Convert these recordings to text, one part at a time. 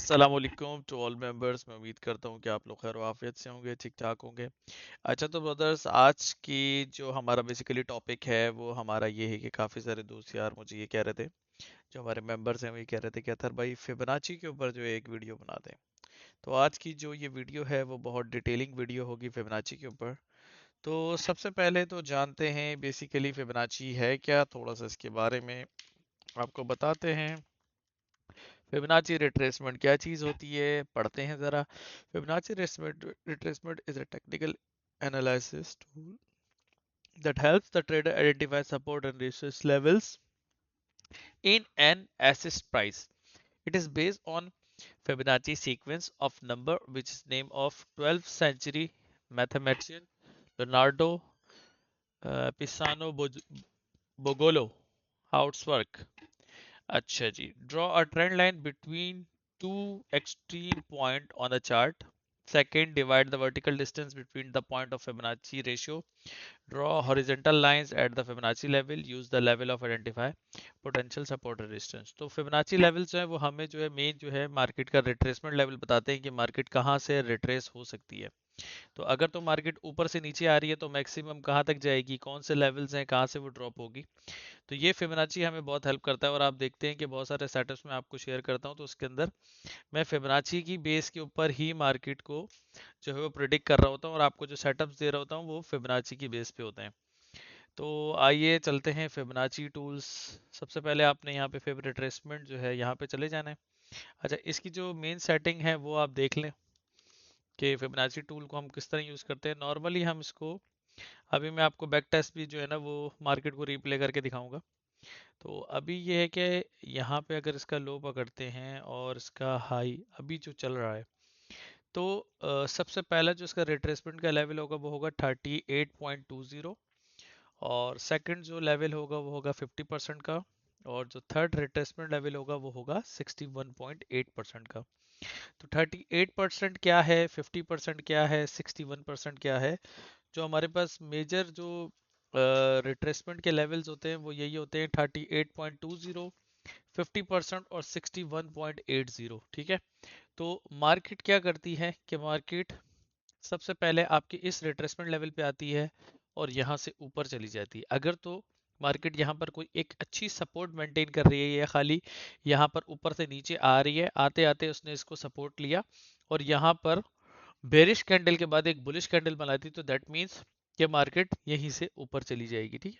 अस्सलामुअलैकुम to all members. मैं उम्मीद करता हूँ कि आप लोग खैर आफियत से होंगे, ठीक ठाक होंगे। अच्छा तो ब्रदर्स, आज की जो हमारा बेसिकली टॉपिक है वो हमारा ये है कि काफ़ी सारे दोस्त यार मुझे ये कह रहे थे, जो हमारे मेंबर्स हैं वो ये कह रहे थे कि अतर भाई फिबोनाची के ऊपर जो है एक वीडियो बना दें। तो आज की जो ये वीडियो है वो बहुत डिटेलिंग वीडियो होगी फिबोनाची के ऊपर। तो सबसे पहले तो जानते हैं बेसिकली फिबोनाची है क्या, थोड़ा सा इसके बारे में आपको बताते हैं। फिबोनाची रिट्रेसमेंट क्या चीज़ होती है, पढ़ते हैं ज़रा। Fibonacci retracement is a technical analysis tool that helps the trader identify support and resistance levels in an asset price. It is based on Fibonacci sequence of number, which is name of 12th century mathematician Leonardo Pisano Bogolo. How it's work? अच्छा जी, draw a trend line between two extreme point on the chart. Second, divide the vertical distance between the point of Fibonacci ratio. Draw horizontal lines at the Fibonacci level. Use the level of identify potential support resistance. तो Fibonacci level जो है वो हमें जो है main जो है market का रिट्रेसमेंट लेवल बताते हैं कि मार्केट कहाँ से रिट्रेस हो सकती है। तो अगर तो मार्केट ऊपर से नीचे आ रही है तो मैक्सिमम कहाँ तक जाएगी, कौन से लेवल्स हैं, कहाँ से वो ड्रॉप होगी। तो ये फिबोनाची हमें बहुत हेल्प करता है और आप देखते हैं कि बहुत सारे सेटअप्स में आपको शेयर करता हूँ तो उसके अंदर मैं फिबोनाची की बेस के ऊपर ही मार्केट को जो है वो प्रिडिक्ट कर रहा होता हूँ और आपको जो सेटअप्स दे रहा होता हूँ वो फिबोनाची की बेस पे होते हैं। तो आइए चलते हैं फिबोनाची टूल्स। सबसे पहले आपने यहाँ पे फिब रिट्रेसमेंट जो है यहाँ पे चले जाना है। अच्छा, इसकी जो मेन सेटिंग है वो आप देख लें कि फिबोनाची टूल को हम किस तरह यूज़ करते हैं। नॉर्मली हम इसको, अभी मैं आपको बैक टेस्ट भी जो है ना वो मार्केट को रिप्ले करके दिखाऊंगा। तो अभी ये है कि यहाँ पे अगर इसका लो पकड़ते हैं और इसका हाई अभी जो चल रहा है तो सबसे पहला जो इसका रिट्रेसमेंट का लेवल होगा वो होगा 38.20। और सेकंड जो लेवल होगा वो होगा 50% का। और जो थर्ड रिट्रेसमेंट लेवल होगा वो होगा 61.8% का। तो 38% क्या है, 50% क्या है, 61% क्या है। जो हमारे पास मेजर जो रिट्रेसमेंट के लेवल्स होते हैं वो यही होते हैं 38.20, 50% और 61.80। ठीक है। तो मार्केट क्या करती है कि मार्केट सबसे पहले आपके इस रिट्रेसमेंट लेवल पे आती है और यहाँ से ऊपर चली जाती है। अगर तो मार्केट यहाँ पर कोई एक अच्छी सपोर्ट मेंटेन कर रही है या खाली यहाँ पर ऊपर से नीचे आ रही है, आते आते उसने इसको सपोर्ट लिया और यहाँ पर बेरिश कैंडल के बाद एक बुलिश कैंडल बनाती, तो दैट मीन्स कि मार्केट यहीं से ऊपर चली जाएगी। ठीक है।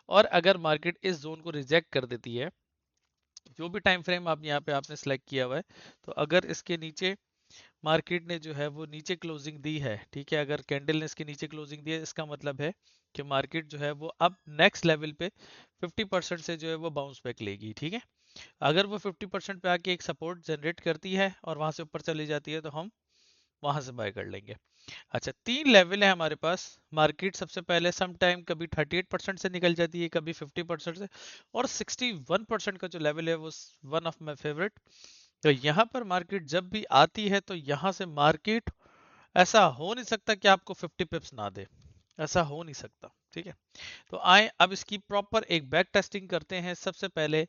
और अगर मार्केट इस जोन को रिजेक्ट कर देती है, जो भी टाइम फ्रेम आप यहाँ पे आपने सेलेक्ट किया हुआ है, तो अगर इसके नीचे मार्केट ने जो है वो नीचे क्लोजिंग दी है, ठीक है, अगर कैंडल ने इसके नीचे क्लोजिंग दी है, इसका मतलब है कि मार्केट जो है वो अब नेक्स्ट लेवल पे 50% से जो है वो बाउंस बैक लेगी। ठीक है। अगर वो 50% पे आके एक सपोर्ट जनरेट करती है और वहां से ऊपर चली जाती है तो हम वहां से बाय कर लेंगे। अच्छा, तीन लेवल है हमारे पास। मार्केट सबसे पहले सम टाइम कभी 38% से निकल जाती है, कभी 50% से, और 61% का जो लेवल है वो वन ऑफ माई फेवरेट। तो यहाँ पर मार्केट जब भी आती है तो यहाँ से मार्केट, ऐसा हो नहीं सकता कि आपको 50 पिप्स ना दे, ऐसा हो नहीं सकता। ठीक है। तो आए अब इसकी प्रॉपर एक बैक टेस्टिंग करते हैं। सबसे पहले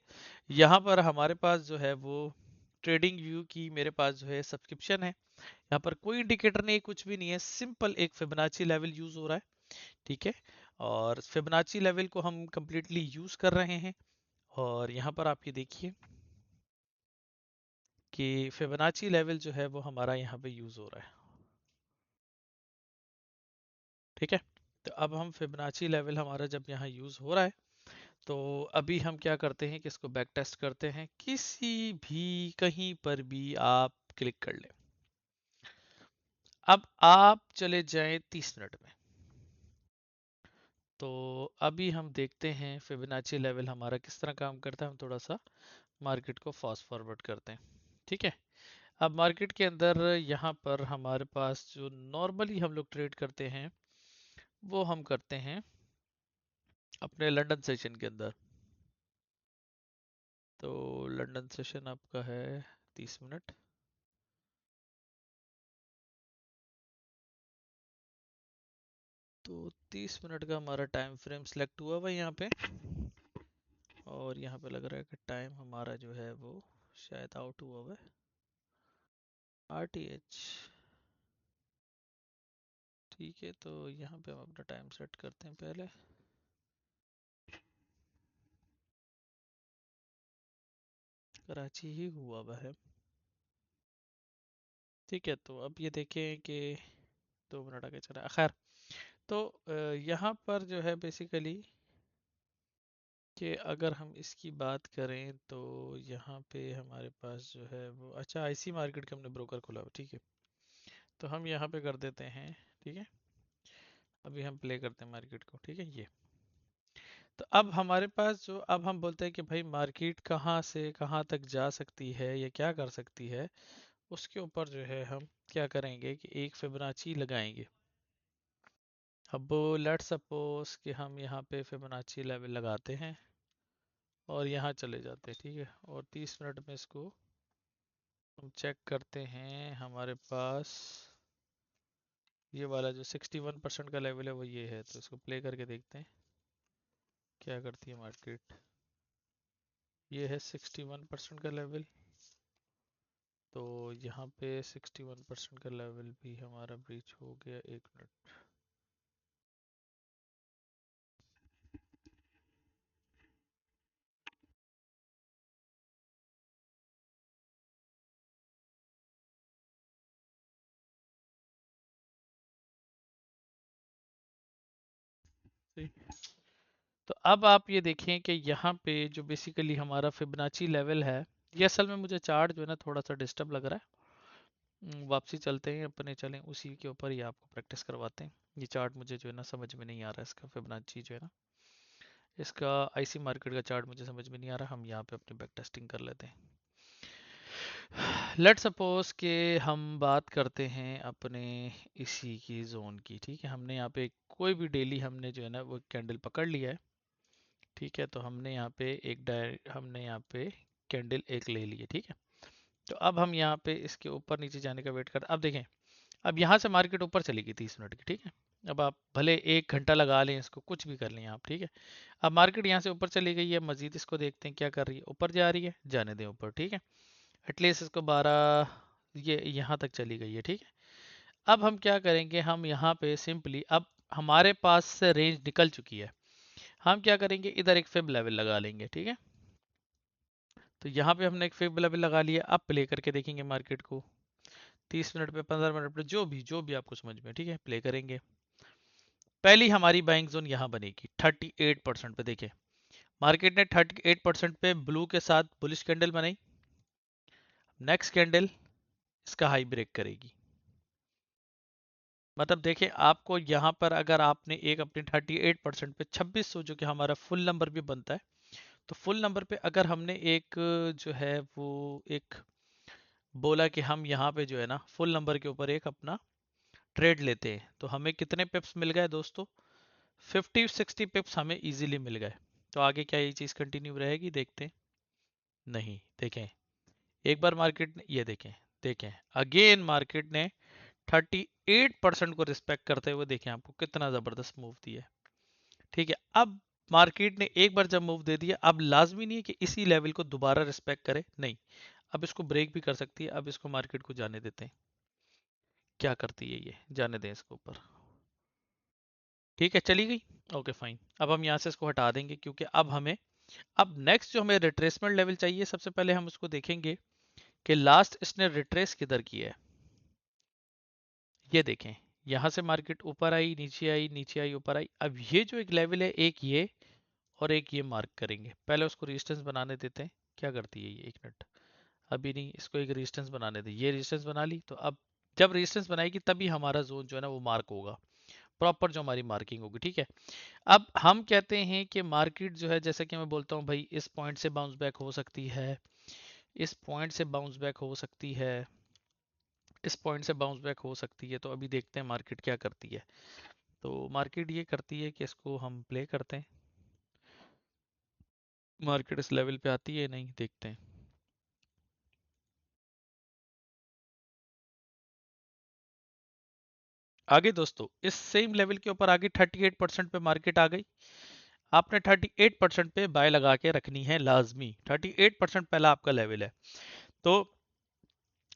यहाँ पर हमारे पास जो है वो ट्रेडिंग व्यू की मेरे पास जो है सब्सक्रिप्शन है। यहाँ पर कोई इंडिकेटर नहीं, कुछ भी नहीं है, सिंपल एक फिबोनाची लेवल यूज हो रहा है। ठीक है। और फिबोनाची लेवल को हम कंप्लीटली यूज कर रहे हैं। और यहाँ पर आप ये देखिए कि फिबोनाची लेवल जो है वो हमारा यहाँ पे यूज हो रहा है। ठीक है। तो अब हम फिबोनाची लेवल हमारा जब यहाँ यूज हो रहा है तो अभी हम क्या करते हैं कि इसको बैक टेस्ट करते हैं। किसी भी कहीं पर भी आप क्लिक कर लें। अब आप चले जाएं 30 मिनट में। तो अभी हम देखते हैं फिबोनाची लेवल हमारा किस तरह काम करता है। हम थोड़ा सा मार्केट को फास्ट फॉरवर्ड करते हैं। ठीक है। अब मार्केट के अंदर यहाँ पर हमारे पास जो नॉर्मली हम लोग ट्रेड करते हैं वो हम करते हैं अपने लंदन सेशन के अंदर। तो लंदन सेशन आपका है 30 मिनट। तो 30 मिनट का हमारा टाइम फ्रेम सिलेक्ट हुआ हुआ है यहाँ पे। और यहाँ पे लग रहा है कि टाइम हमारा जो है वो शायद आउट हुआ हुआ है। RTH। ठीक है, तो यहाँ पे हम अपना टाइम सेट करते हैं पहले। कराची ही हुआ वह है। ठीक है, तो अब ये देखें कि 2 मिनट आगे चला, खैर। तो यहाँ पर जो है बेसिकली कि अगर हम इसकी बात करें तो यहाँ पे हमारे पास जो है वो, अच्छा, आईसी मार्केट का हमने ब्रोकर खोला हुआ, ठीक है। तो हम यहाँ पे कर देते हैं, ठीक है। अभी हम प्ले करते हैं मार्केट को, ठीक है। ये तो अब हमारे पास जो, अब हम बोलते हैं कि भाई मार्केट कहाँ से कहाँ तक जा सकती है या क्या कर सकती है, उसके ऊपर जो है हम क्या करेंगे कि एक फिबोनाची लगाएंगे। अब लेट सपोज कि हम यहाँ पे फिबोनाची लेवल लगाते हैं और यहाँ चले जाते हैं, ठीक है। और 30 मिनट में इसको हम चेक करते हैं। हमारे पास ये वाला जो 61% का लेवल है वो ये है, तो इसको प्ले करके देखते हैं क्या करती है मार्केट। ये है 61% का लेवल, तो यहाँ पे 61% का लेवल भी हमारा ब्रीच हो गया। 1 मिनट। सही। तो अब आप ये देखें कि यहाँ पे जो बेसिकली हमारा फिबोनाची लेवल है, ये असल में मुझे चार्ट जो है ना थोड़ा सा डिस्टर्ब लग रहा है। वापसी चलते हैं अपने, चलें उसी के ऊपर ही आपको प्रैक्टिस करवाते हैं। ये चार्ट मुझे जो है ना समझ में नहीं आ रहा है, इसका फिबोनाची जो है ना, इसका आईसी मार्केट का चार्ट मुझे समझ में नहीं आ रहा। हम यहाँ पे अपनी बैक टेस्टिंग कर लेते हैं। लेट सपोज कि हम बात करते हैं अपने इसी की जोन की, ठीक है। हमने यहाँ पे कोई भी डेली हमने जो है ना वो कैंडल पकड़ लिया है, ठीक है। तो हमने यहाँ पे हमने यहाँ पे कैंडल एक ले ली है, ठीक है। तो अब हम यहाँ पे इसके ऊपर नीचे जाने का वेट करते हैं। अब देखें, अब यहाँ से मार्केट ऊपर चली गई 30 मिनट की, ठीक है। अब आप भले 1 घंटा लगा लें इसको, कुछ भी कर लें आप, ठीक है। अब मार्केट यहाँ से ऊपर चली गई है, मजीद इसको देखते हैं क्या कर रही है। ऊपर जा रही है, जाने दें ऊपर, ठीक है। एटलीस्ट इसको 12, ये यहाँ तक चली गई है, ठीक है। अब हम क्या करेंगे, हम यहाँ पे सिंपली, अब हमारे पास से रेंज निकल चुकी है, हम क्या करेंगे, इधर एक फिब लेवल लगा लेंगे, ठीक है। तो यहाँ पे हमने एक फिब लेवल लगा लिया। अब प्ले करके देखेंगे मार्केट को, 30 मिनट पे, 15 मिनट पे, जो भी आपको समझ में, ठीक है, प्ले करेंगे। पहली हमारी बाइंग जोन यहाँ बनेगी 38% पे। देखें मार्केट ने 38% पे ब्लू के साथ बुलिश कैंडल बनाई। नेक्स्ट कैंडल इसका हाई ब्रेक करेगी। मतलब देखें, आपको यहाँ पर अगर आपने एक अपने 38% पे 2600 जो कि हमारा फुल नंबर भी बनता है, तो फुल नंबर पे अगर हमने एक जो है वो एक बोला कि हम यहाँ पे जो है ना फुल नंबर के ऊपर एक अपना ट्रेड लेते हैं, तो हमें कितने पिप्स मिल गए दोस्तों? 50-60 पिप्स हमें इजीली मिल गए। तो आगे क्या ये चीज़ कंटिन्यू रहेगी, देखते हैं। नहीं, देखें एक बार मार्केट ने, ये देखें, देखें अगेन मार्केट ने 38% को रिस्पेक्ट करते हुए देखें आपको कितना ज़बरदस्त मूव दिया है, ठीक है। अब मार्केट ने एक बार जब मूव दे दिया, अब लाजमी नहीं है कि इसी लेवल को दोबारा रिस्पेक्ट करे, नहीं। अब इसको ब्रेक भी कर सकती है। अब इसको मार्केट को जाने देते हैं, क्या करती है ये, जाने दें इसको ऊपर। ठीक है, चली गई, ओके फाइन। अब हम यहाँ से इसको हटा देंगे क्योंकि अब हमें, अब नेक्स्ट जो हमें रिट्रेसमेंट लेवल चाहिए, सबसे पहले हम उसको देखेंगे कि लास्ट इसने रिट्रेस किधर किया है। ये देखें, यहाँ से मार्केट ऊपर आई, नीचे आई, नीचे आई, ऊपर आई। अब ये जो एक लेवल है, एक ये और एक ये मार्क करेंगे। पहले उसको रेजिस्टेंस बनाने देते हैं, क्या करती है ये, 1 मिनट। अभी नहीं, इसको एक रेजिस्टेंस बनाने दे। ये रेजिस्टेंस बना ली, तो अब जब रेजिस्टेंस बनाएगी तभी हमारा जोन जो है ना वो मार्क होगा, प्रॉपर जो हमारी मार्किंग होगी, ठीक है। अब हम कहते हैं कि मार्केट जो है, जैसे कि मैं बोलता हूँ भाई, इस पॉइंट से बाउंस बैक हो सकती है, इस पॉइंट से बाउंस बैक हो सकती है, इस पॉइंट से बाउंस बैक हो सकती है। तो अभी देखते हैं मार्केट क्या करती है। तो मार्केट ये करती है कि इसको हम प्ले करते हैं, मार्केट इस लेवल पे आती है नहीं, देखते हैं। आगे दोस्तों, इस सेम लेवल के ऊपर आगे 38% पे मार्केट आ गई। आपने 38% पे बाय लगा के रखनी है लाजमी। 38% पहला आपका लेवल है। तो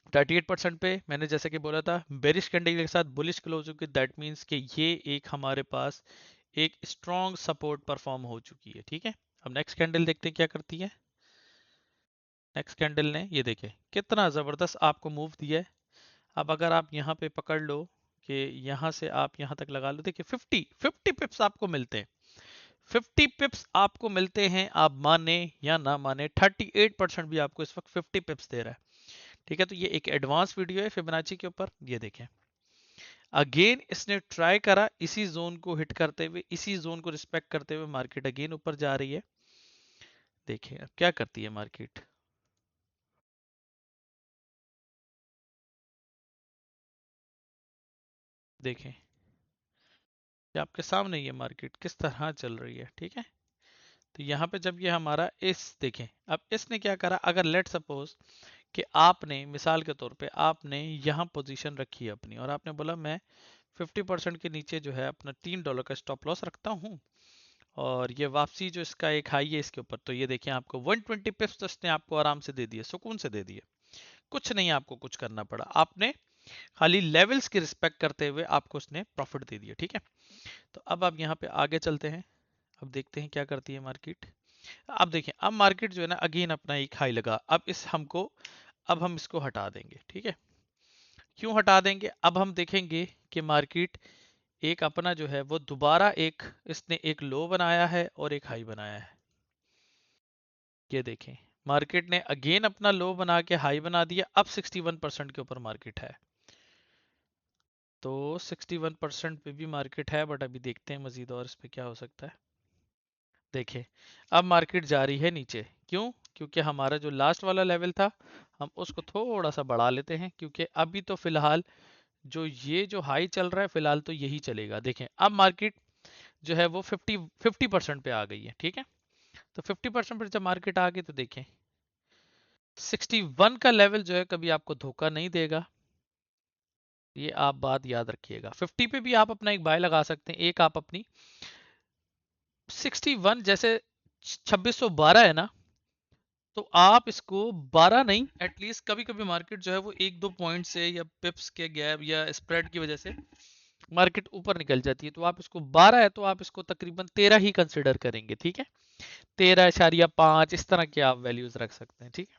38% पे मैंने जैसे कि बोला था बेरिश कैंडल के साथ बुलिश क्लोज हुई, दैट मींस कि ये एक हमारे पास एक स्ट्रॉन्ग सपोर्ट परफॉर्म हो चुकी है। ठीक है, अब नेक्स्ट कैंडल देखते हैं क्या करती है। नेक्स्ट कैंडल ने ये देखे कितना जबरदस्त आपको मूव दिया है। अब अगर आप यहाँ पे पकड़ लो कि यहाँ से आप यहाँ तक लगा लो, देखिए 50 पिप्स आपको मिलते हैं। 50 पिप्स आपको मिलते हैं, आप माने या ना माने 38% भी आपको इस वक्त 50 पिप्स दे रहा है। ठीक है, तो ये एक एडवांस वीडियो है फिबोनाची के ऊपर। ये देखें अगेन इसने ट्राई करा इसी जोन को हिट करते हुए, इसी जोन को रिस्पेक्ट करते हुए मार्केट अगेन ऊपर जा रही है। देखें अब क्या करती है मार्केट। देखें ये आपके सामने ये मार्केट किस तरह चल रही है। ठीक है, तो यहाँ पे जब ये हमारा इस देखें, अब इसने क्या करा, अगर लेट सपोज कि आपने मिसाल के तौर पे आपने यहाँ पोजीशन रखी है अपनी और आपने बोला मैं 50% के नीचे जो है अपना $3 का स्टॉप लॉस रखता हूँ और ये वापसी जो इसका एक हाई है इसके ऊपर, तो ये देखिए आपको 120 पिप्स तो इसने आपको आराम से दे दिए, सुकून से दे दिए। कुछ नहीं आपको कुछ करना पड़ा, आपने खाली लेवल्स की रिस्पेक्ट करते हुए आपको उसने प्रॉफिट दे दिया। ठीक है, तो अब आप यहाँ पे आगे चलते हैं। अब देखते हैं क्या करती है मार्केट। अब देखें अब मार्केट जो है ना अगेन अपना एक हाई लगा, अब इस हमको अब हम इसको हटा देंगे। ठीक है, क्यों हटा देंगे, अब हम देखेंगे कि मार्केट एक अपना जो है वो दोबारा एक इसने एक लो बनाया है और एक हाई बनाया है। ये देखें मार्केट ने अगेन अपना लो बना के हाई बना दिया, अब 61% के ऊपर मार्केट है। तो 61% पे भी मार्केट है, बट अभी देखते हैं मजीद और इस पे क्या हो सकता है। देखिए अब मार्केट जा रही है नीचे, क्यों, क्योंकि हमारा जो लास्ट वाला लेवल था हम उसको थोड़ा सा बढ़ा लेते हैं, क्योंकि अभी तो फिलहाल जो ये जो हाई चल रहा है फिलहाल तो यही चलेगा। देखें अब मार्केट जो है वो 50% पे आ गई है। ठीक है, तो 50% पर जब मार्केट आ गई तो देखें 61 का लेवल जो है कभी आपको धोखा नहीं देगा, ये आप बात याद रखिएगा। 50 पे भी आप अपना एक बाय लगा सकते हैं, एक आप अपनी 61 जैसे 2612 है ना, तो आप इसको 12 नहीं एटलीस्ट, कभी कभी मार्केट जो है वो एक दो पॉइंट से या पिप्स के गैप या स्प्रेड की वजह से मार्केट ऊपर निकल जाती है, तो आप इसको 12 है तो आप इसको तकरीबन 13 ही कंसिडर करेंगे। ठीक है, 13.5 इस तरह के आप वैल्यूज रख सकते हैं। ठीक है,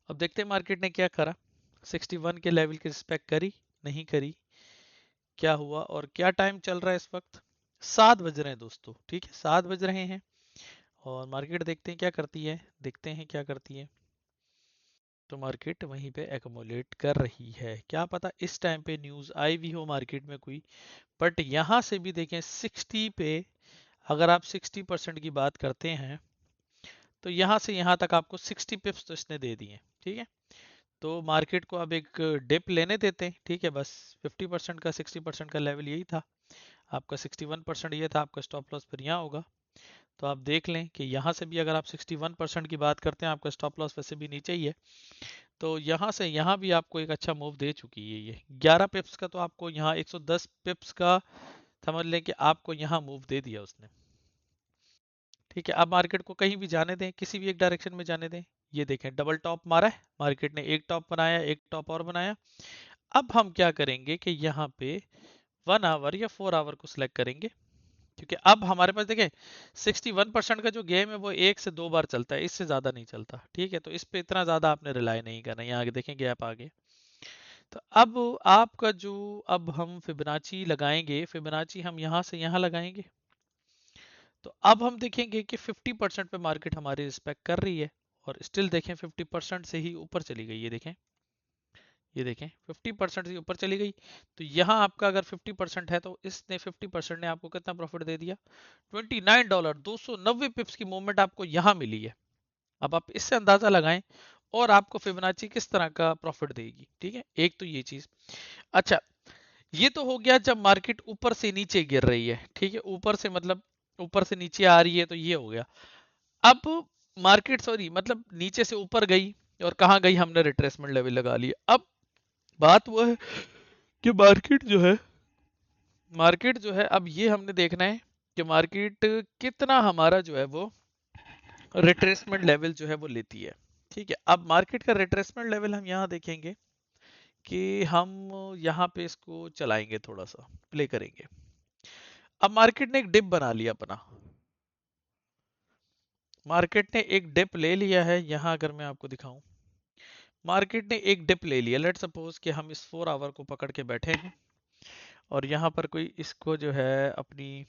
अब देखते हैं मार्केट ने क्या करा, 61 के लेवल की रिस्पेक्ट करी नहीं करी, क्या हुआ और क्या टाइम चल रहा है इस वक्त। 7 बज रहे हैं दोस्तों। ठीक है, 7 बज रहे हैं और मार्केट देखते हैं क्या करती है, देखते हैं क्या करती है। तो मार्केट वहीं पे एकोमोलेट कर रही है, क्या पता इस टाइम पे न्यूज़ आई भी हो मार्केट में कोई, बट यहाँ से भी देखें 60 पे अगर आप 60% की बात करते हैं तो यहाँ से यहाँ तक आपको 60 पिप्स तो इसने दे दिए। ठीक है, तो मार्केट को अब एक डिप लेने देते हैं। ठीक है, बस 50% का 60% का लेवल यही था, आपका 61% ये था, आपका स्टॉप लॉस फिर यहाँ होगा। तो आप देख लें कि यहाँ से भी अगर आप 61% की बात करते हैं, आपका स्टॉप लॉस वैसे भी नीचे ही है, तो यहाँ से यहाँ भी आपको एक अच्छा मूव दे चुकी है। ये 11 पिप्स का तो आपको यहाँ 110 पिप्स का समझ लें कि आपको यहाँ मूव दे दिया उसने। ठीक है, अब मार्केट को कहीं भी जाने दें, किसी भी एक डायरेक्शन में जाने दें। ये देखें डबल टॉप मारा है मार्केट ने, एक टॉप बनाया एक टॉप और बनाया। अब हम क्या करेंगे कि यहाँ पे 1 आवर या 4 आवर को सिलेक्ट करेंगे, क्योंकि अब हमारे पास देखें 61% का जो गेम है वो एक से दो बार चलता है, इससे ज्यादा नहीं चलता। ठीक है, तो इस पे इतना ज्यादा आपने रिलाई नहीं करना। यहाँ आगे देखें गैप आगे, तो अब आपका जो अब हम फिबोनाची लगाएंगे, फिबोनाची हम यहाँ से यहाँ लगाएंगे, तो अब हम देखेंगे कि 50% पे मार्केट हमारी रिस्पेक्ट कर रही है और स्टिल देखें 50% से ही ऊपर चली गई। ये देखें 50% से ऊपर चली गई, तो यहाँ आपका अगर 50% है तो इसने 50% ने आपको कितना प्रॉफिट दे दिया, $29, 290 पिप्स की मूवमेंट आपको यहाँ मिली है। अब आप इससे अंदाजा लगाएं और आपको फिबोनाची किस तरह का प्रॉफिट देगी। ठीक है, एक तो ये चीज। अच्छा, ये तो हो गया जब मार्केट ऊपर से नीचे गिर रही है। ठीक है, ऊपर से मतलब ऊपर से नीचे आ रही है, तो ये हो गया। अब मार्केट सॉरी मतलब नीचे से ऊपर गई और कहाँ गई, हमने रिट्रेसमेंट लेवल लगा लिया। अब बात वो है कि मार्केट जो है अब ये हमने देखना है कि मार्केट कितना हमारा जो है वो रिट्रेसमेंट लेवल जो है वो लेती है। ठीक है, अब मार्केट का रिट्रेसमेंट लेवल हम यहाँ देखेंगे कि हम यहाँ पे इसको चलाएंगे, थोड़ा सा प्ले करेंगे। अब मार्केट ने एक डिप बना लिया अपना, मार्केट ने एक डिप ले लिया है यहाँ। अगर मैं आपको दिखाऊं, मार्केट ने एक डिप ले लिया। लेट सपोज कि हम इस 4 आवर को पकड़ के बैठे हैं और यहाँ पर कोई इसको जो है अपनी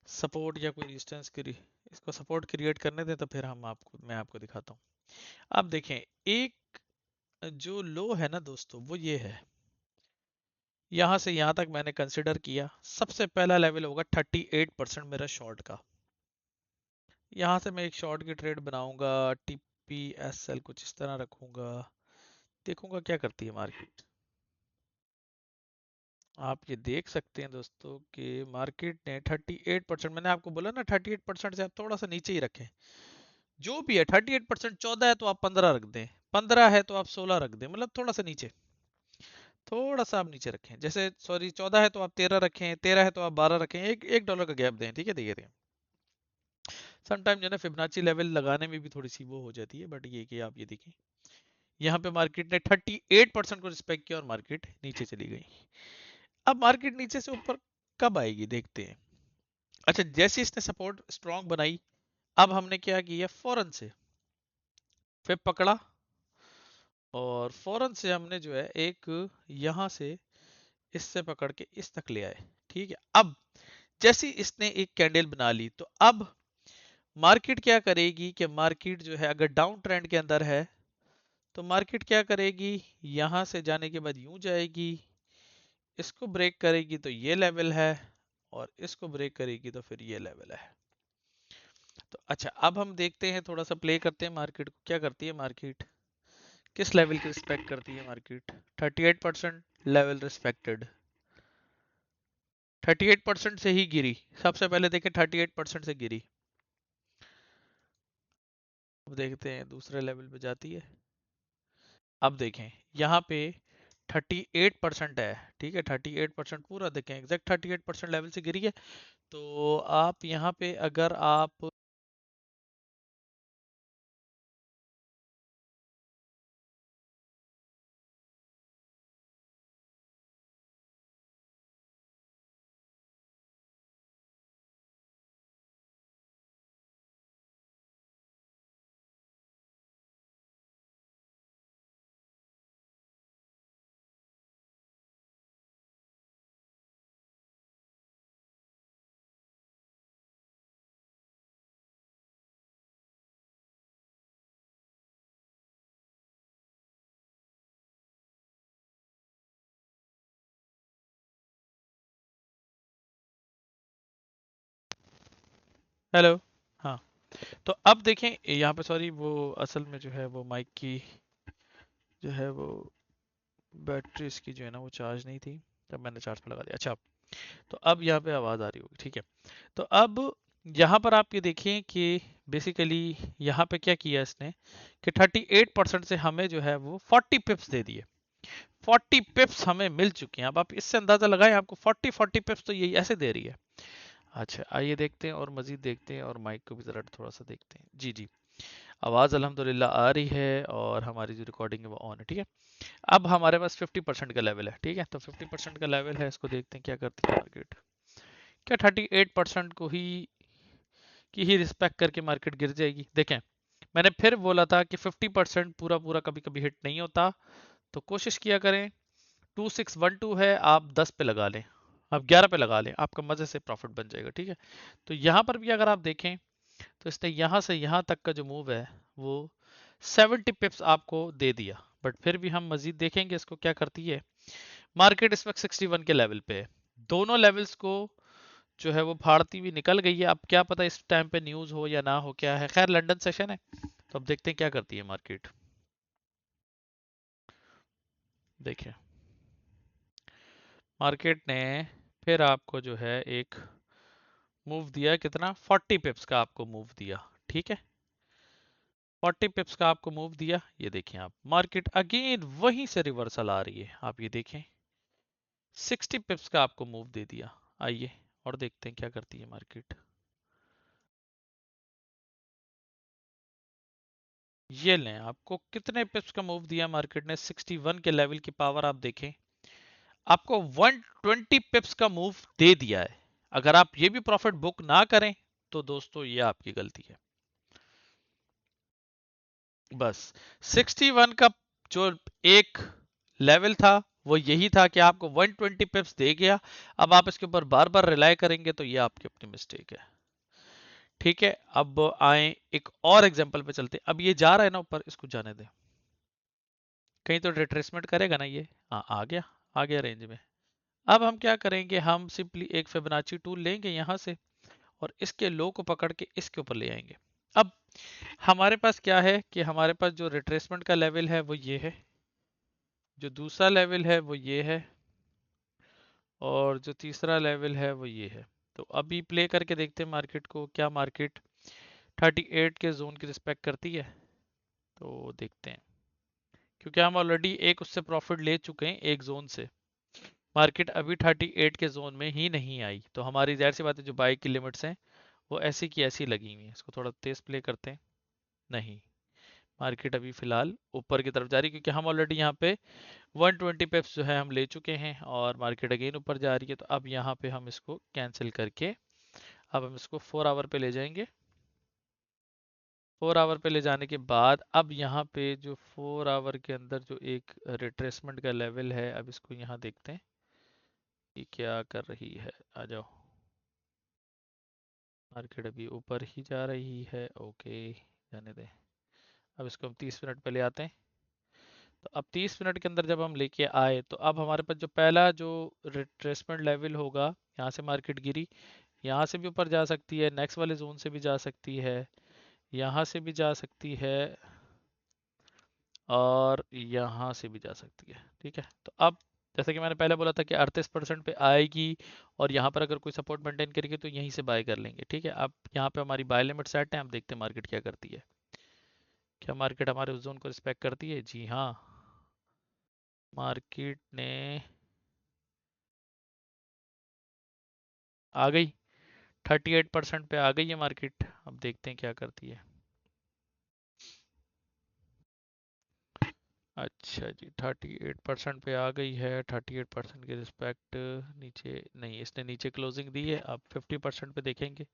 सपोर्ट या कोई रेजिस्टेंस की इसको सपोर्ट क्रिएट करने दें, तो फिर मैं आपको दिखाता हूँ। अब देखें, एक जो लो है ना दोस्तों, वो ये है। यहाँ से यहाँ तक मैंने कंसिडर किया, सबसे पहला लेवल होगा 38% मेरा शॉर्ट का। यहाँ से मैं एक शॉर्ट की ट्रेड बनाऊंगा, TPSL कुछ इस तरह रखूंगा, देखूंगा क्या करती है मार्केट। आप ये देख सकते हैं दोस्तों कि मार्केट ने 38%, मैंने आपको बोला ना 38% से आप थोड़ा सा नीचे ही रखें। जो भी है 38%, 14 है तो आप 15 रख दें, 15 है तो आप 16 रख दें, मतलब थोड़ा सा नीचे, थोड़ा सा आप नीचे रखें। जैसे सॉरी 14 है तो आप 13 रखें, 13 है तो आप 12 रखें, एक डॉलर का गैप दें। ठीक है, देखिए समटाइम जो है फिबोनाची लेवल लगाने में भी थोड़ी सी वो हो जाती है, बट ये कि आप ये देखिए यहाँ पे मार्केट ने 38% को रिस्पेक्ट किया और मार्केट नीचे चली गई। अब मार्केट नीचे से ऊपर कब आएगी देखते हैं। अच्छा, जैसे इसने सपोर्ट स्ट्रॉन्ग बनाई, अब हमने क्या किया, फौरन से फिर पकड़ा और फौरन से हमने जो है एक यहां से इससे पकड़ के इस तक ले आए। ठीक है, अब जैसे इसने एक कैंडल बना ली, तो अब मार्केट क्या करेगी कि मार्केट जो है अगर डाउन ट्रेंड के अंदर है तो मार्केट क्या करेगी, यहां से जाने के बाद यूं जाएगी, इसको ब्रेक करेगी तो ये लेवल है, और इसको ब्रेक करेगी तो फिर ये लेवल है। तो अच्छा, अब हम देखते हैं, थोड़ा सा प्ले करते हैं मार्केट को, क्या करती है मार्केट, किस लेवल की रिस्पेक्ट करती है मार्केट। 38% लेवल रिस्पेक्टेड, 38% से ही गिरी। सबसे पहले देखें 38% से गिरी, अब देखते हैं दूसरे लेवल पे जाती है। अब देखें यहाँ पे 38% है। ठीक है, 38% पूरा देखें, एग्जैक्ट 38% लेवल से गिरी है। तो आप यहाँ पे अगर आप हेलो, हाँ, तो अब देखें यहाँ पे, सॉरी वो असल में जो है वो माइक की जो है वो बैटरी इसकी जो है ना वो चार्ज नहीं थी, तब मैंने चार्ज पे लगा दिया। अच्छा, तो अब यहाँ पे आवाज़ आ रही होगी। ठीक है, तो अब यहाँ पर आप ये देखें कि बेसिकली यहाँ पे क्या किया इसने कि 38% से हमें जो है वो 40 पिप्स दे दिए। 40 पिप्स हमें मिल चुके हैं। अब आप इससे अंदाजा लगाएं, आपको 40 पिप्स तो यही ऐसे दे रही है। अच्छा, आइए देखते हैं और मजीद देखते हैं, और माइक को भी ज़रा थोड़ा सा देखते हैं। जी जी, आवाज़ अल्हम्दुलिल्लाह आ रही है और हमारी जो रिकॉर्डिंग है वो ऑन है। ठीक है, अब हमारे पास 50% का लेवल है। ठीक है, तो 50% का लेवल है, इसको देखते हैं क्या करती है मार्केट। क्या 38% को ही की ही रिस्पेक्ट करके मार्केट गिर जाएगी। देखें, मैंने फिर बोला था कि 50% पूरा पूरा कभी कभी हिट नहीं होता, तो कोशिश किया करें। 2612 है, आप 10 पे लगा लें, आप 11 पे लगा लें, आपका मजे से प्रॉफिट बन जाएगा। ठीक है, तो यहाँ पर भी अगर आप देखें तो इसने यहाँ से यहाँ तक का जो मूव है वो 70 पिप्स आपको दे दिया, बट फिर भी हम मजीद देखेंगे इसको क्या करती है मार्केट। इस वक्त 61 के लेवल पे है, दोनों लेवल्स को जो है वो फाड़ती हुई निकल गई है। अब क्या पता इस टाइम पे न्यूज़ हो या ना हो, क्या है, खैर लंदन सेशन है, तो अब देखते हैं क्या करती है मार्केट। देखिए, मार्केट ने फिर आपको जो है एक मूव दिया, कितना, 40 पिप्स का आपको मूव दिया। ठीक है, 40 पिप्स का आपको मूव दिया। ये देखें आप, मार्केट अगेन वहीं से रिवर्सल आ रही है। आप ये देखें 60 पिप्स का आपको मूव दे दिया। आइए और देखते हैं क्या करती है मार्केट। ये लें, आपको कितने पिप्स का मूव दिया मार्केट ने, 61 के लेवल की पावर आप देखें, आपको 120 पिप्स का मूव दे दिया है। अगर आप ये भी प्रॉफिट बुक ना करें तो दोस्तों ये आपकी गलती है। बस 61 का जो एक लेवल था वो यही था कि आपको 120 पिप्स दे गया। अब आप इसके ऊपर बार बार रिलाई करेंगे तो ये आपकी अपनी मिस्टेक है। ठीक है, अब आए एक और एग्जांपल पे चलते हैं। अब ये जा रहा है ना ऊपर, इसको जाने दें, कहीं तो रिट्रेसमेंट करेगा ना ये। हाँ आ गया रेंज में। अब हम क्या करेंगे, हम सिंपली एक फिबोनाची टूल लेंगे यहाँ से और इसके लो को पकड़ के इसके ऊपर ले आएंगे। अब हमारे पास क्या है कि हमारे पास जो रिट्रेसमेंट का लेवल है वो ये है, जो दूसरा लेवल है वो ये है, और जो तीसरा लेवल है वो ये है। तो अभी प्ले करके देखते हैं मार्केट को, क्या मार्केट 38 के जोन की रिस्पेक्ट करती है। तो देखते हैं, क्योंकि हम ऑलरेडी एक उससे प्रॉफिट ले चुके हैं एक जोन से। मार्केट अभी 38 के जोन में ही नहीं आई, तो हमारी जाहिर सी बात है जो बाई की लिमिट्स हैं वो ऐसी की ऐसी लगी हुई है। इसको थोड़ा तेज प्ले करते हैं। नहीं, मार्केट अभी फिलहाल ऊपर की तरफ जा रही है, क्योंकि हम ऑलरेडी यहाँ पे 120 पिप्स जो है हम ले चुके हैं और मार्केट अगेन ऊपर जा रही है। तो अब यहाँ पे हम इसको कैंसिल करके अब हम इसको 4 आवर पे ले जाएंगे। 4 आवर पे ले जाने के बाद अब यहाँ पे जो 4 आवर के अंदर जो एक रिट्रेसमेंट का लेवल है, अब इसको यहाँ देखते हैं कि क्या कर रही है। आ जाओ, मार्केट अभी ऊपर ही जा रही है। ओके, जाने दें। अब इसको हम 30 मिनट पे ले आते हैं। तो अब 30 मिनट के अंदर जब हम लेके आए तो अब हमारे पास जो पहला जो रिट्रेसमेंट लेवल होगा, यहाँ से मार्केट गिरी, यहाँ से भी ऊपर जा सकती है, नेक्स्ट वाले जोन से भी जा सकती है, यहाँ से भी जा सकती है, और यहाँ से भी जा सकती है। ठीक है, तो अब जैसे कि मैंने पहले बोला था कि 38% पे आएगी और यहाँ पर अगर कोई सपोर्ट मेंटेन करेगी तो यहीं से बाय कर लेंगे। ठीक है, अब यहाँ पे हमारी बाय लिमिट सेट है, हम देखते हैं मार्केट क्या करती है। क्या मार्केट हमारे उस जोन को रिस्पेक्ट करती है? जी हाँ, मार्केट ने आ गई, 38% पे आ गई है मार्केट। अब देखते हैं क्या करती है। अच्छा जी, 38% पे आ गई है। 38% के रिस्पेक्ट नीचे नहीं, इसने नीचे क्लोजिंग दी है। अब 50% पे देखेंगे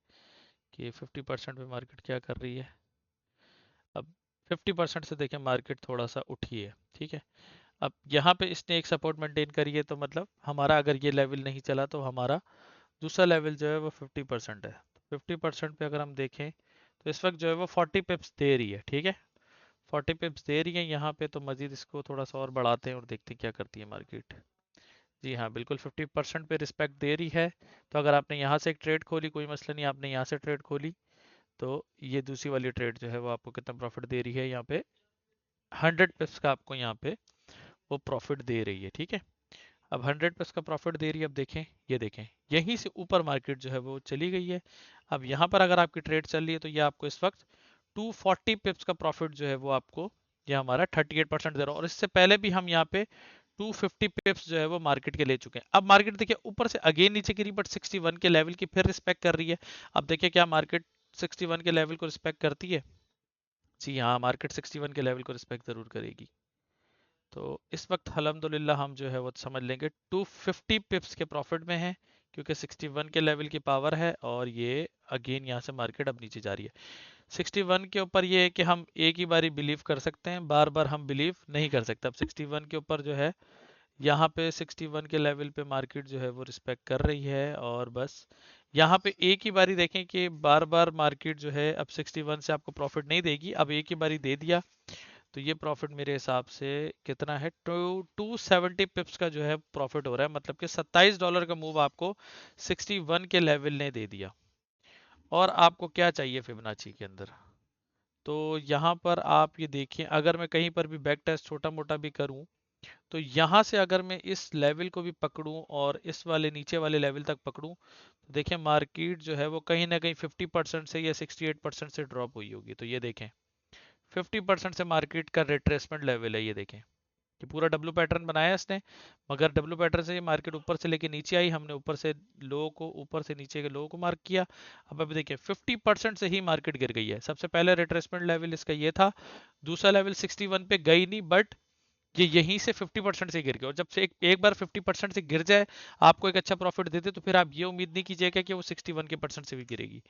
कि 50% पे मार्केट क्या कर रही है। अब 50% से देखें मार्केट थोड़ा सा उठी है। ठीक है, अब यहाँ पे इसने एक सपोर्ट मेंटेन करी है, तो मतलब हमारा अगर ये लेवल नहीं चला तो हमारा दूसरा लेवल जो है वो 50% है। 50% पे अगर हम देखें तो इस वक्त जो है वो 40 पिप्स दे रही है। ठीक है, 40 पिप्स दे रही है यहाँ पे। तो मजीद इसको थोड़ा सा और बढ़ाते हैं और देखते हैं क्या करती है मार्केट। जी हाँ, बिल्कुल 50% पे रिस्पेक्ट दे रही है। तो अगर आपने यहाँ से एक ट्रेड खोली, कोई मसला नहीं, आपने यहाँ से ट्रेड खोली, तो ये दूसरी वाली ट्रेड जो है वो आपको कितना प्रॉफिट दे रही है यहाँ पे, 100 पिप्स का आपको यहाँ पे वो प्रॉफिट दे रही है। ठीक है, अब 100 प्लस का प्रॉफिट दे रही है। अब देखें, ये देखें, यहीं से ऊपर मार्केट जो है वो चली गई है। अब यहाँ पर अगर आपकी ट्रेड चल रही है तो ये आपको इस वक्त 240 पिप्स का प्रॉफिट जो है वो आपको, ये हमारा 38% दे रहा है। और इससे पहले भी हम यहाँ पे 250 पिप्स जो है वो मार्केट के ले चुके हैं। अब मार्केट देखिए ऊपर से अगेन नीचे गिरी, बट 61 के लेवल की फिर रिस्पेक्ट कर रही है। अब देखिए क्या मार्केट 61 के लेवल को रिस्पेक्ट करती है? जी हाँ, मार्केट 61 के लेवल को रिस्पेक्ट जरूर करेगी। तो इस वक्त अल्हम्दुलिल्लाह हम जो है वो समझ लेंगे 250 पिप्स के प्रॉफिट में है, क्योंकि 61 के लेवल की पावर है और ये अगेन यहाँ से मार्केट अब नीचे जा रही है। 61 के ऊपर ये है कि हम एक ही बारी बिलीव कर सकते हैं, बार बार हम बिलीव नहीं कर सकते। अब 61 के ऊपर जो है, यहाँ पे 61 के लेवल पे मार्केट जो है वो रिस्पेक्ट कर रही है, और बस यहाँ पे एक ही बारी देखें कि बार बार मार्केट जो है अब 61 से आपको प्रॉफिट नहीं देगी। अब एक ही बारी दे दिया तो ये प्रॉफिट मेरे हिसाब से कितना है, 270 पिप्स का जो है प्रॉफिट हो रहा है। मतलब कि $27 का मूव आपको 61 के लेवल ने दे दिया। और आपको क्या चाहिए फिबोनाची के अंदर? तो यहाँ पर आप ये देखिए, अगर मैं कहीं पर भी बैक टेस्ट छोटा मोटा भी करूं, तो यहाँ से अगर मैं इस लेवल को भी पकड़ूं और इस वाले नीचे वाले लेवल तक पकड़ूं, तो देखें मार्केट जो है वो कहीं ना कहीं 50% से या 68% से ड्रॉप हुई होगी। तो ये देखें 50% से मार्केट का रिट्रेसमेंट लेवल है, ये देखें। कि पूरा डब्ल्यू पैटर्न बनाया इसने, मगर डब्ल्यू पैटर्न से ये मार्केट ऊपर से लेके नीचे आई, हमने ऊपर से लो को, ऊपर से नीचे के लो को मार्क किया। अब अभी देखिए 50% से ही मार्केट गिर गई है। सबसे पहले रिट्रेसमेंट लेवल इसका ये था, दूसरा लेवल 61 पे गई नहीं, बट ये यहीं से 50% से गिर गया। और जब से एक बार 50% से गिर जाए, आपको एक अच्छा प्रॉफिट देते, तो फिर आप ये उम्मीद नहीं कीजिएगा कि वो 61 के परसेंट से भी गिरेगी,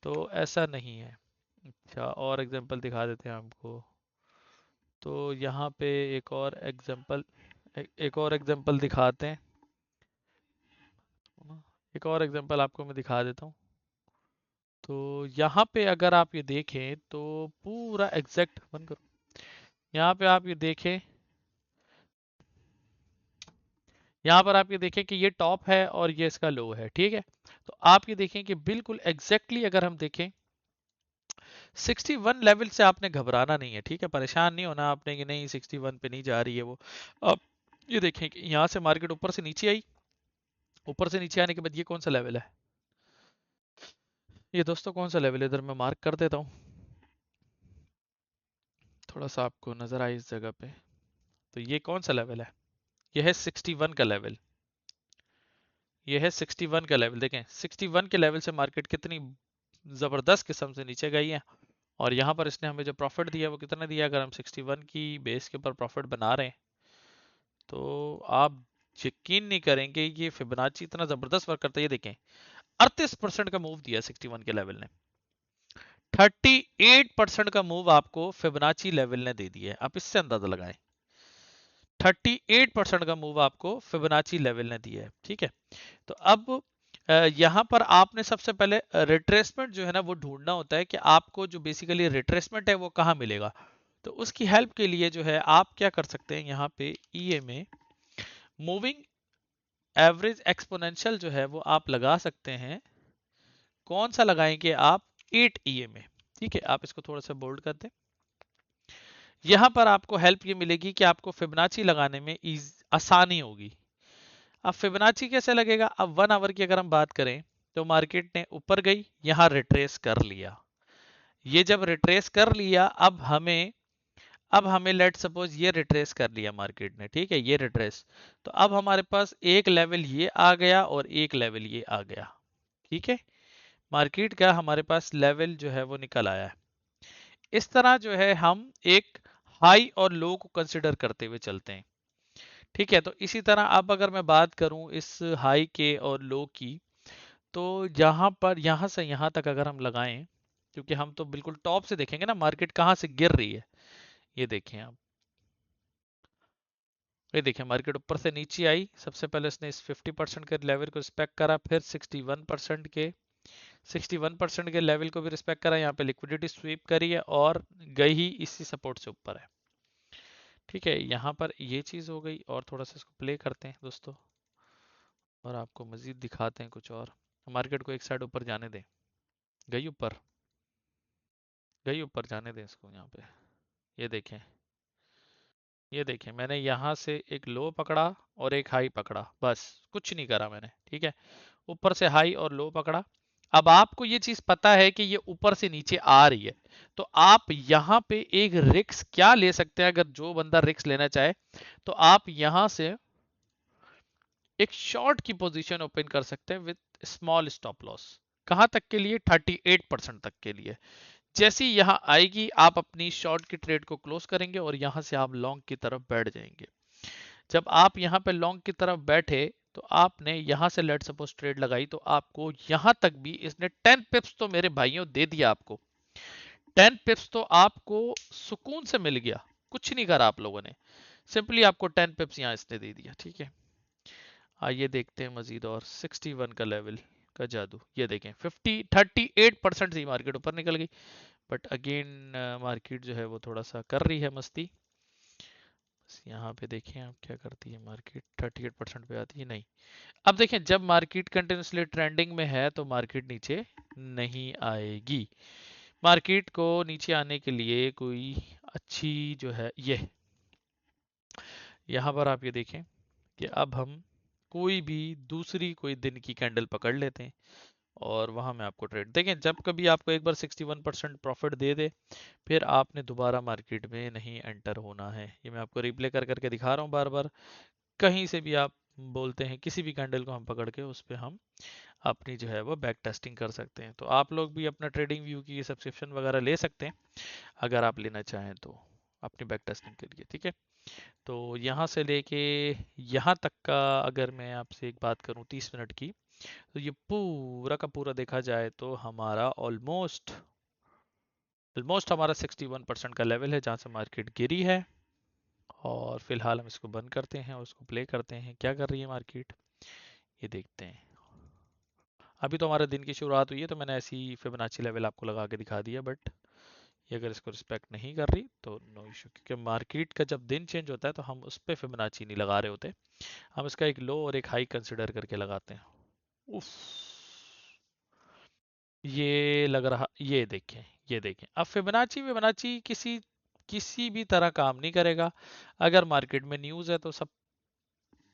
तो ऐसा नहीं है। अच्छा, और एग्जांपल दिखा देते हैं आपको। तो यहाँ पे एक और एग्जांपल दिखाते हैं। एक और एग्जांपल आपको मैं दिखा देता हूँ। तो यहाँ पे अगर आप ये देखें तो पूरा एग्जैक्ट बंद करो। यहाँ पे आप ये देखें, यहाँ पर आप ये देखें कि ये टॉप है और ये इसका लो है, ठीक है। तो आप ये देखें कि बिल्कुल एग्जैक्टली अगर हम देखें 61 लेवल से आपने घबराना नहीं है, ठीक है। परेशान नहीं होना आपने कि नहीं 61 पे नहीं जा रही है वो। अब ये देखें कि यहाँ से मार्केट ऊपर से नीचे आई, ऊपर से नीचे आने के बाद ये कौन सा लेवल है, ये दोस्तों कौन सा लेवल है, इधर मैं मार्क कर देता हूँ, थोड़ा सा आपको नजर आए इस जगह पे। तो ये कौन सा लेवल है, ये है 61 का लेवल, ये है 61 का लेवल। देखें 61 के लेवल से मार्केट कितनी जबरदस्त किस्म से नीचे गई है, और यहाँ पर इसने हमें जो प्रॉफिट दिया वो कितना दिया। अगर हम 61 की बेस के ऊपर प्रॉफिट बना रहे हैं, तो आप यकीन नहीं करेंगे ये फिबोनाची इतना जबरदस्त वर्क करता है। ये देखें 38% का मूव दिया 61 के लेवल ने, 38% का मूव आपको फिबोनाची लेवल ने दे दिया है। आप इससे अंदाजा लगाएं, 38% का मूव आपको फिबोनाची लेवल ने दिया है, ठीक है। तो अब यहाँ पर आपने सबसे पहले रिट्रेसमेंट जो है ना वो ढूंढना होता है कि आपको जो बेसिकली रिट्रेसमेंट है वो कहाँ मिलेगा। तो उसकी हेल्प के लिए जो है आप क्या कर सकते हैं, यहाँ पे ईएमए मूविंग एवरेज एक्सपोनेंशियल जो है वो आप लगा सकते हैं। कौन सा लगाएंगे आप, 8 ईएमए, ठीक है। आप इसको थोड़ा सा बोल्ड कर दें। यहाँ पर आपको हेल्प ये मिलेगी कि आपको फिबोनाची लगाने में आसानी होगी। अब फिबोनाची कैसे लगेगा, अब 1 आवर की अगर हम बात करें, तो मार्केट ने ऊपर गई, यहां रिट्रेस कर लिया। ये जब रिट्रेस कर लिया, अब हमें लेट सपोज ये रिट्रेस कर लिया मार्केट ने, ठीक है, ये रिट्रेस। तो अब हमारे पास एक लेवल ये आ गया और एक लेवल ये आ गया, ठीक है। मार्केट का हमारे पास लेवल जो है वो निकल आया है। इस तरह जो है हम एक हाई और लो को कंसिडर करते हुए चलते हैं, ठीक है। तो इसी तरह अब अगर मैं बात करूं इस हाई के और लो की, तो यहाँ पर यहाँ से यहाँ तक अगर हम लगाएं, क्योंकि हम तो बिल्कुल टॉप से देखेंगे ना मार्केट कहाँ से गिर रही है। ये देखें आप, ये देखें मार्केट ऊपर से नीचे आई, सबसे पहले इसने इस 50% के लेवल को रिस्पेक्ट करा, फिर 61% के लेवल को भी रिस्पेक्ट करा, यहाँ पे लिक्विडिटी स्वीप करी है और गई ही इसी सपोर्ट से ऊपर है, ठीक है। यहाँ पर ये चीज़ हो गई, और थोड़ा सा इसको प्ले करते हैं दोस्तों और आपको मजीद दिखाते हैं कुछ और। मार्केट को एक साइड ऊपर जाने दें, गई ऊपर, गई ऊपर, जाने दें इसको यहाँ पे। ये देखें, ये देखें मैंने यहाँ से एक लो पकड़ा और एक हाई पकड़ा, बस कुछ नहीं करा मैंने, ठीक है। ऊपर से हाई और लो पकड़ा। अब आपको ये चीज पता है कि ये ऊपर से नीचे आ रही है, तो आप यहाँ पे एक रिक्स क्या ले सकते हैं, अगर जो बंदा रिक्स लेना चाहे, तो आप यहाँ से एक शॉर्ट की पोजीशन ओपन कर सकते हैं विद स्मॉल स्टॉप लॉस। कहां तक के लिए, 38% तक के लिए। जैसी यहां आएगी आप अपनी शॉर्ट की ट्रेड को क्लोज करेंगे और यहां से आप लॉन्ग की तरफ बैठ जाएंगे। जब आप यहां पे लॉन्ग की तरफ बैठे, तो आपने यहां से लेट सपोज ट्रेड लगाई, तो आपको यहां तक भी इसने 10 पिप्स तो मेरे भाइयों दे दिया आपको। 10 पिप्स तो आपको सुकून से मिल गया, कुछ नहीं करा आप लोगों ने, सिंपली आपको 10 पिप्स यहां इसने दे दिया, ठीक है। आइए देखते हैं मजीद, और 61 का लेवल का जादू। ये देखें 38% से मार्केट ऊपर निकल गई, बट अगेन मार्केट जो है वो थोड़ा सा कर रही है मस्ती। बस यहाँ पे देखें आप क्या करती है मार्केट, 38% पे आती है नहीं। अब देखें जब मार्केट कंटिन्यूसली ट्रेंडिंग में है तो मार्केट नीचे नहीं आएगी। मार्केट को नीचे आने के लिए कोई अच्छी जो है ये, यहाँ पर आप ये देखें कि अब हम कोई भी दूसरी कोई दिन की कैंडल पकड़ लेते हैं और वहां मैं आपको ट्रेड देखें, जब कभी आपको एक बार 61% प्रॉफिट दे दे, फिर आपने दोबारा मार्केट में नहीं एंटर होना है। ये मैं आपको रिप्ले कर करके दिखा रहा हूँ बार बार। कहीं से भी आप बोलते हैं, किसी भी कैंडल को हम पकड़ के उस पर हम अपनी जो है वो बैक टेस्टिंग कर सकते हैं। तो आप लोग भी अपना ट्रेडिंग व्यू की सब्सक्रिप्शन वगैरह ले सकते हैं अगर आप लेना चाहें तो, अपनी बैक टेस्टिंग के लिए। ठीक है, तो यहाँ से लेके यहाँ तक का अगर मैं आपसे एक बात करूँ 30 मिनट की, तो ये पूरा का पूरा देखा जाए तो हमारा ऑलमोस्ट ऑलमोस्ट हमारा 61% का लेवल है जहाँ से मार्केट गिरी है। और फिलहाल हम इसको बंद करते हैं और उसको प्ले करते हैं क्या कर रही है मार्केट, ये देखते हैं। अभी तो हमारे दिन की शुरुआत हुई है, तो मैंने ऐसी फिबोनाची लेवल आपको लगा के दिखा दिया, बट ये अगर इसको रिस्पेक्ट नहीं कर रही तो नो इशू, क्योंकि मार्केट का जब दिन चेंज होता है तो हम उस पर फिबोनाची नहीं लगा रहे होते, हम इसका एक लो और एक हाई कंसिडर करके लगाते हैं। उफ, ये लग रहा, ये देखें, ये देखें, अब फिबोनाची फिबोनाची किसी किसी भी तरह काम नहीं करेगा। अगर मार्केट में न्यूज़ है तो सब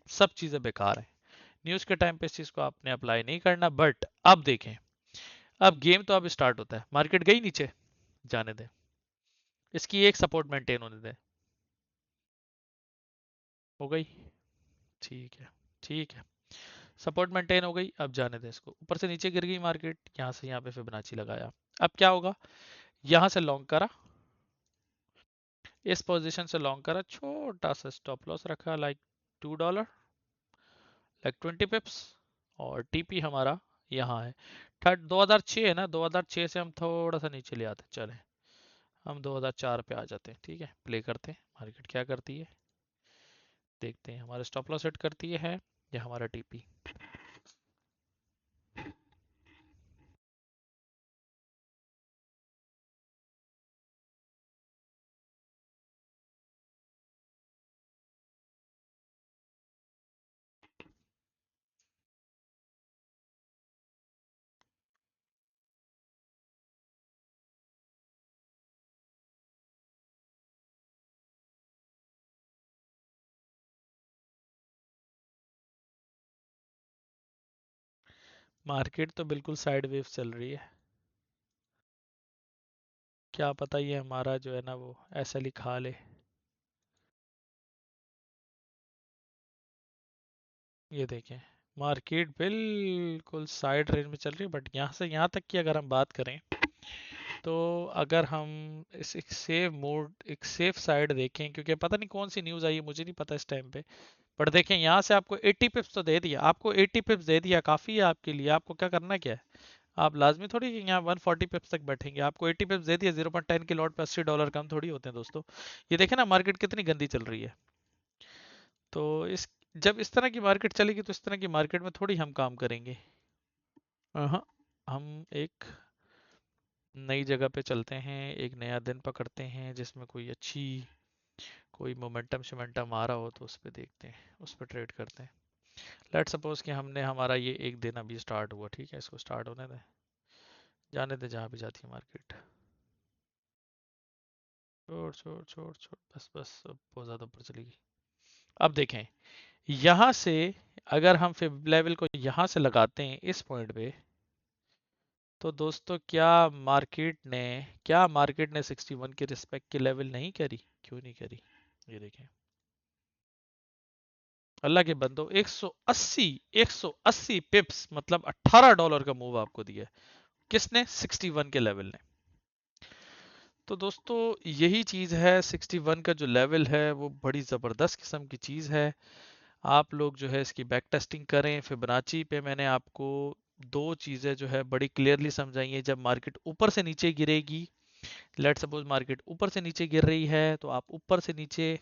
सब चीज़ें बेकार है। न्यूज़ के टाइम पे इस चीज़ को आपने अप्लाई नहीं करना। बट अब देखें, अब गेम तो अब स्टार्ट होता है। मार्केट गई नीचे, जाने दें, इसकी एक सपोर्ट मेंटेन होने दें। हो गई, ठीक है, ठीक है, सपोर्ट मेंटेन हो गई। अब जाने दें इसको, ऊपर से नीचे गिर गई मार्केट, यहाँ से यहाँ पे फिबोनाची लगाया। अब क्या होगा, यहाँ से लॉन्ग करा, इस पोजीशन से लॉन्ग करा, छोटा सा स्टॉप लॉस रखा लाइक $2, लाइक 20 पिप्स, और टीपी हमारा यहाँ है। 2006 है ना, 2006 से हम थोड़ा सा नीचे ले आते हैं, चले हम 2004 पे आ जाते हैं। ठीक है, प्ले करते हैं मार्केट क्या करती है, देखते हैं। हमारा स्टॉप लॉस सेट करती है या हमारा टीपी। मार्केट तो बिल्कुल साइड वेव चल रही है, क्या पता ये हमारा जो है ना वो ऐसा लिखा ले। ये देखें, मार्केट बिल्कुल साइड रेंज में चल रही है, बट यहाँ से यहाँ तक की अगर हम बात करें, तो अगर हम इस एक सेफ मोड, एक सेफ साइड देखें, क्योंकि पता नहीं कौन सी न्यूज़ आई है, मुझे नहीं पता इस टाइम पे, पर देखें यहाँ से आपको 80 पिप्स तो दे दिया, आपको 80 पिप्स दे दिया, काफ़ी है आपके लिए। आपको क्या करना क्या है, आप लाजमी थोड़ी कि यहाँ 140 पिप्स तक बैठेंगे। आपको 80 पिप्स दे दिया, 0.10 के लॉट पे $80 कम थोड़ी होते हैं दोस्तों। ये देखें ना मार्केट कितनी गंदी चल रही है। तो इस जब इस तरह की मार्केट चलेगी तो इस तरह की मार्केट में थोड़ी हम काम करेंगे। हाँ, हम एक नई जगह पे चलते हैं, एक नया दिन पकड़ते हैं जिसमें कोई अच्छी, कोई मोमेंटम शोमेंटम आ रहा हो तो उस पर देखते हैं, उस पर ट्रेड करते हैं। लेट सपोज कि हमने, हमारा ये एक दिन अभी स्टार्ट हुआ, ठीक है, इसको स्टार्ट होने दें, जाने दें जहाँ भी जाती है मार्केट। छोड़ छोड़ छोड़ छोड़, बस बस, अब बहुत ज़्यादा ऊपर चली गई। अब देखें, यहाँ से अगर हम फिब लेवल को यहाँ से लगाते हैं इस पॉइंट पे, तो दोस्तों क्या मार्केट ने 61 की रिस्पेक्ट की लेवल नहीं करी, क्यों नहीं करी। ये देखें, अल्लाह के बंदो, 180 पिप्स मतलब $18 का मूव आपको दिया है। किसने, 61 के लेवल ने। तो दोस्तों यही चीज़ है, 61 का जो लेवल है वो बड़ी ज़बरदस्त किस्म की चीज़ है। आप लोग जो है इसकी बैक टेस्टिंग करें। फिबोनाची पे मैंने आपको दो चीज़ें जो है बड़ी क्लियरली समझाई हैं। जब मार्केट ऊपर से नीचे गिरेगी, लेट सपोज मार्केट ऊपर से नीचे गिर रही है, तो आप ऊपर से नीचे,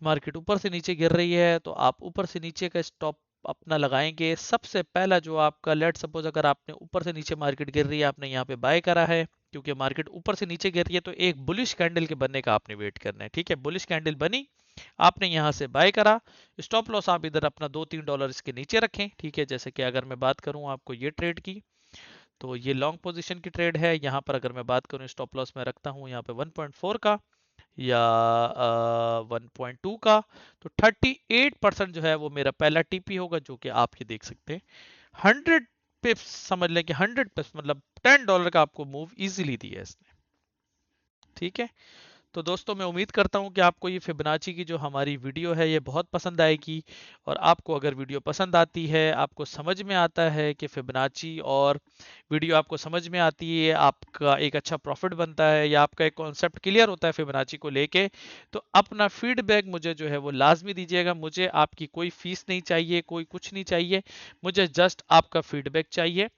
मार्केट ऊपर से नीचे गिर रही है तो आप ऊपर से नीचे का स्टॉप अपना लगाएंगे। सबसे पहला जो आपका, लेट सपोज अगर आपने ऊपर से नीचे मार्केट गिर रही है, आपने यहाँ पे बाय करा है, क्योंकि मार्केट ऊपर से नीचे गिर रही है, तो एक बुलिश कैंडल के बनने का आपने वेट करना है। ठीक है, बुलिश कैंडल बनी, आपने यहाँ से बाय करा, स्टॉप लॉस आप इधर अपना $2-3 इसके नीचे रखें। ठीक है, जैसे कि अगर मैं बात करूँ आपको ये ट्रेड की, तो ये लॉन्ग पोजीशन की ट्रेड है। यहाँ पर अगर मैं बात करूँ स्टॉप लॉस में रखता हूँ यहाँ पे 1.4 का या 1.2 का, तो 38% जो है वो मेरा पहला टीपी होगा, जो कि आप ये देख सकते हैं 100 पिप्स समझ लें कि 100 पिप्स मतलब $10 का आपको मूव इजीली दिया है इसने। ठीक है, तो दोस्तों मैं उम्मीद करता हूं कि आपको ये फिबोनाची की जो हमारी वीडियो है ये बहुत पसंद आएगी। और आपको अगर वीडियो पसंद आती है, आपको समझ में आता है कि फिबोनाची और वीडियो आपको समझ में आती है, आपका एक अच्छा प्रॉफिट बनता है या आपका एक कॉन्सेप्ट क्लियर होता है फिबोनाची को लेके, तो अपना फीडबैक मुझे जो है वो लाजमी दीजिएगा। मुझे आपकी कोई फीस नहीं चाहिए, कोई कुछ नहीं चाहिए, मुझे जस्ट आपका फीडबैक चाहिए।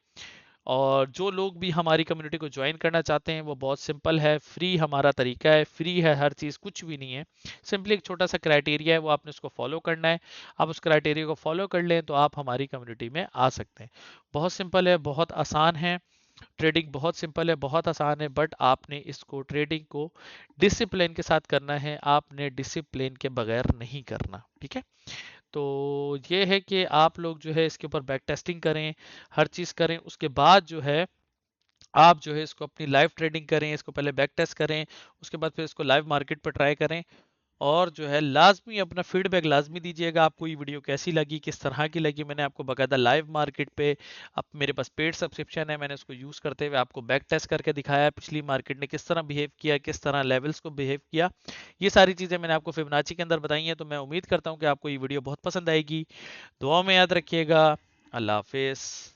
और जो लोग भी हमारी कम्युनिटी को ज्वाइन करना चाहते हैं वो बहुत सिंपल है, फ्री हमारा तरीका है, फ्री है हर चीज़, कुछ भी नहीं है। सिंपली एक छोटा सा क्राइटेरिया है, वो आपने उसको फॉलो करना है। आप उस क्राइटेरिया को फॉलो कर लें तो आप हमारी कम्युनिटी में आ सकते हैं। बहुत सिंपल है, बहुत आसान है। ट्रेडिंग बहुत सिंपल है, बहुत आसान है, बट आपने इसको ट्रेडिंग को डिसिप्लिन के साथ करना है, आपने डिसिप्लिन के बगैर नहीं करना। ठीक है, तो ये है कि आप लोग जो है इसके ऊपर बैक टेस्टिंग करें, हर चीज़ करें, उसके बाद जो है आप जो है इसको अपनी लाइव ट्रेडिंग करें, इसको पहले बैक टेस्ट करें, उसके बाद फिर इसको लाइव मार्केट पर ट्राई करें। और जो है लाजमी अपना फीडबैक लाजमी दीजिएगा, आपको ये वीडियो कैसी लगी, किस तरह की लगी। मैंने आपको बकायदा लाइव मार्केट पे, अब मेरे पास पेड सब्सक्रिप्शन है, मैंने उसको यूज़ करते हुए आपको बैक टेस्ट करके दिखाया है, पिछली मार्केट ने किस तरह बिहेव किया, किस तरह लेवल्स को बिहेव किया। ये सारी चीज़ें मैंने आपको फिबोनाची के अंदर बताई हैं। तो मैं उम्मीद करता हूँ कि आपको ये वीडियो बहुत पसंद आएगी। दुआ में याद रखिएगा। अल्लाह हाफिज़।